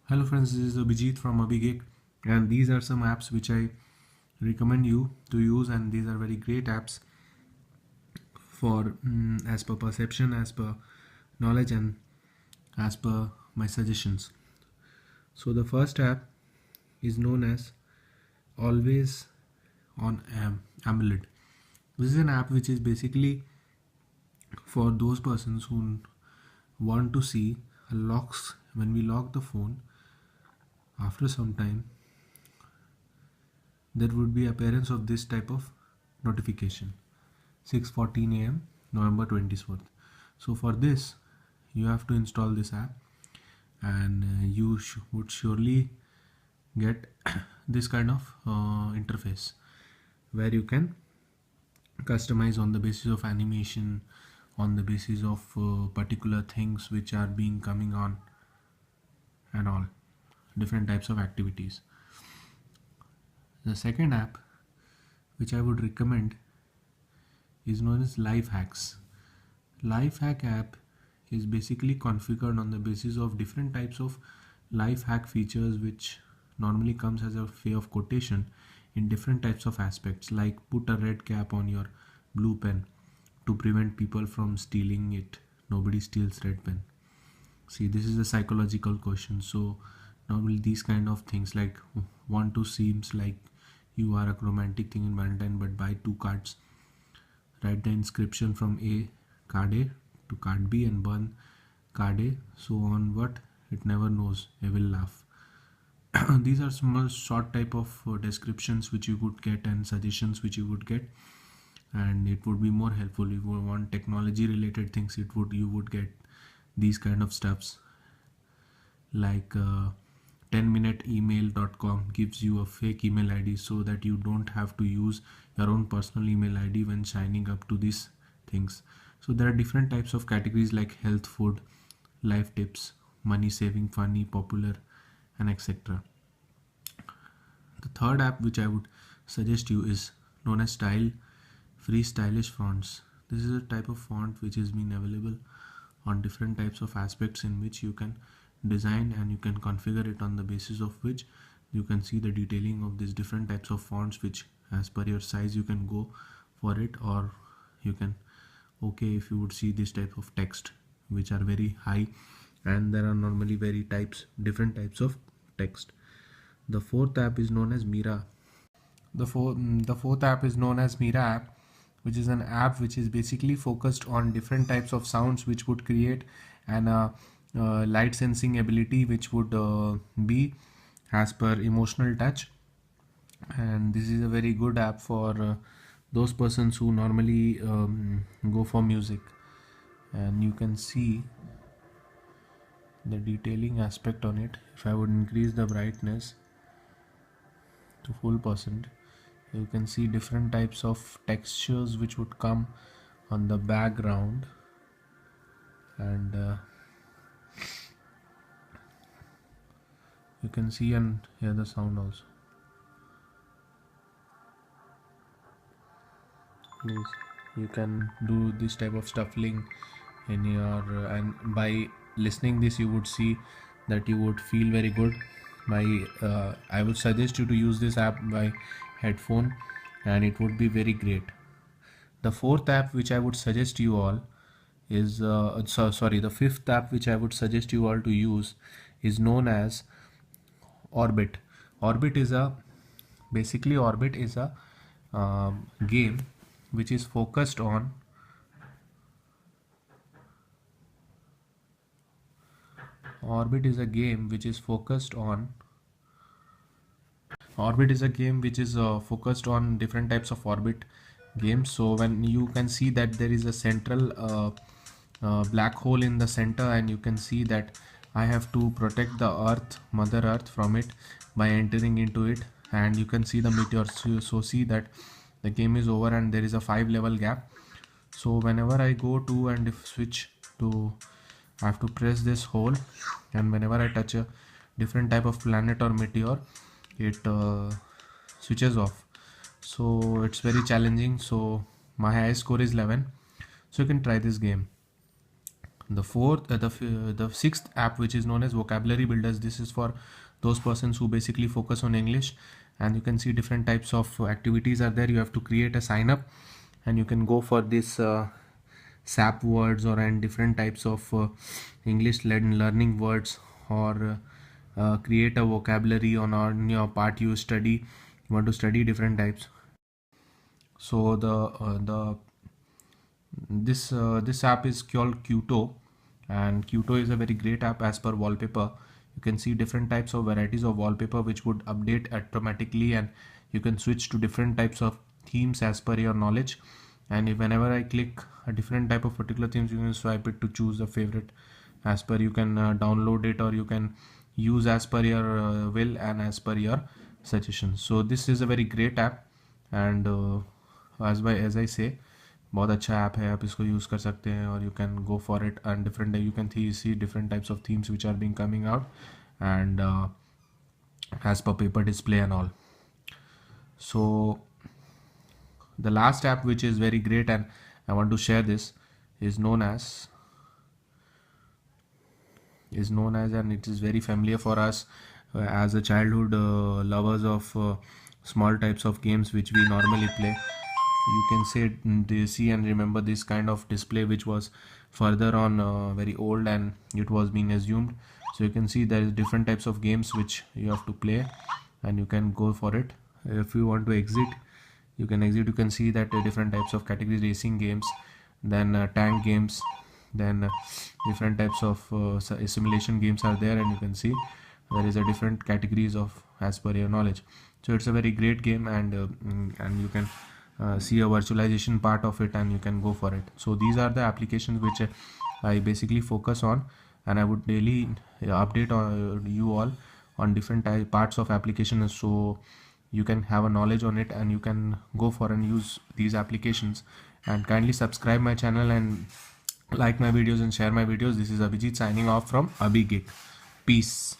Hello friends, this is Abhijit from Abhigik, and these are some apps which I recommend you to use, and these are very great apps for as per perception, as per knowledge, and as per my suggestions. So the first app is known as Always on AMOLED. This is an app which is basically for those persons who want to see locks when we lock the phone. After some time, there would be appearance of this type of notification. 6:14 a.m. November 24th. So for this you have to install this app, and you would surely get this kind of interface where you can customize on the basis of animation, on the basis of particular things which are being coming on, and all different types of activities. The second app which I would recommend is known as Lifehacks. Lifehack app is basically configured on the basis of different types of life hack features which normally comes as a way of quotation in different types of aspects, like put a red cap on your blue pen to prevent people from stealing it. Nobody steals red pen. See, this is a psychological question. So normally these kind of things, like want to seems like you are a romantic thing in Valentine, but buy two cards, write the inscription from card A to card B, and burn card A, so on what it never knows, I will laugh. These are small short type of descriptions which you could get, and suggestions which you would get, and it would be more helpful if you want technology related things. You would get these kind of stuffs, like 10minuteemail.com gives you a fake email id so that you don't have to use your own personal email id when signing up to these things. So there are different types of categories like health, food, life tips, money saving, funny, popular, and etc. The third app which I would suggest you is known as Style Free Stylish Fonts. This is a type of font which has been available on different types of aspects in which you can design, and you can configure it on the basis of which you can see the detailing of these different types of fonts, which as per your size you can go for it, or you can if you would see this type of text which are very high, and there are normally different types of text. The fourth app is known as Mira. The fourth app is known as Mira app, which is an app which is basically focused on different types of sounds which would create an light sensing ability which would be as per emotional touch. And this is a very good app for those persons who normally go for music, and you can see the detailing aspect on it. If I would increase the brightness to full percent, you can see different types of textures which would come on the background, and you can see and hear the sound also. Please, you can do this type of shuffling in your and by listening this you would see that you would feel very good. I would suggest you to use this app by headphone, and it would be very great. The fourth app which I would suggest you all is the fifth app which I would suggest you all to use is known as Orbit. Orbit is a Orbit is a game which is focused on Orbit is a game which is focused on Orbit is a game which is focused on different types of orbit games. So when you can see that there is a central black hole in the center, and you can see that I have to protect the earth, mother earth, from it by entering into it, and you can see the meteors. So see that the game is over and there is a 5 level gap. So whenever I go to and if switch to, I have to press this hole, and whenever I touch a different type of planet or meteor, it switches off. So it's very challenging. So my high score is 11. So you can try this game. The sixth app, which is known as Vocabulary Builders. This is for those persons who basically focus on English, and you can see different types of activities are there. You have to create a sign up, and you can go for this SAP words or and different types of English learning words, or create a vocabulary on your part you study. You want to study different types. So the this app is called Qto, and Qto is a very great app as per wallpaper. You can see different types of varieties of wallpaper which would update automatically, and you can switch to different types of themes as per your knowledge. And whenever I click a different type of particular themes, you can swipe it to choose a favorite as per. You can download it, or you can use as per your will and as per your suggestions. So this is a very great app, and as I say, बहुत अच्छा app है, आप इसको use कर सकते हैं, और you can go for it and different you can see different types of themes which are being coming out, and as per paper display and all. So the last app which is very great and I want to share this is known as and it is very familiar for us as a childhood lovers of small types of games which we normally play. You can see and remember this kind of display which was further on very old, and it was being assumed. So you can see there is different types of games which you have to play, and you can go for it. If you want to exit, you can exit. You can see that different types of categories: racing games, then tank games, then different types of simulation games are there, and you can see there is a different categories of as per your knowledge. So it's a very great game, and you can see a virtualization part of it, and you can go for it. So these are the applications which I basically focus on, and I would daily update you all on different parts of applications, so you can have a knowledge on it and you can go for and use these applications. And kindly subscribe my channel and like my videos and share my videos. This is Abhijit signing off from AbhiGeek. Peace.